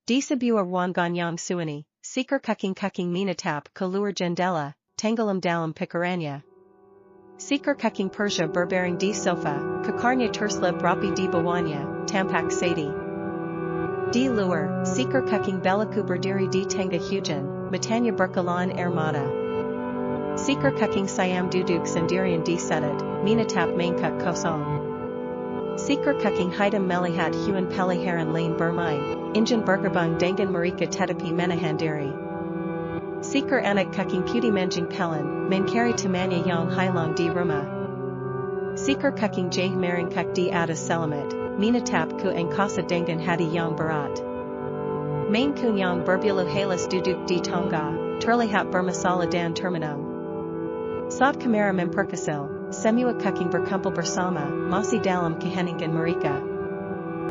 Di sabua wan ganyang suani, seeker kuking minatap kalur jendela, tangalam dalam pikaranya. Seeker kuking Persia berbering di sofa, kakarnya terslip rapi di bawahnya, tampak sadi. Di luar, seeker kuking belaku berdiri di tengah hujan, matanya berkalaan air mata. Seeker kuking siam duduk sendirian di sudut, minatap mainkuk kosong. Seeker kuking hitam melihat huan peliharaan lain bermain, injan bergerbang dengan mereka tetapi menahandiri. Seeker anak kuking putih menjing pelan, mencari temannya yang hilang di rumah. Seeker kuking jah meringkuk di atas selamat, minatap ku angkasa dengan hati yang berat. Main kun yang berbulu halus duduk di tangga, terlihat bermasalah dan termenung. Saat kamera memperkecil, semua kuking berkumpul bersama, masih dalam keheningan mereka.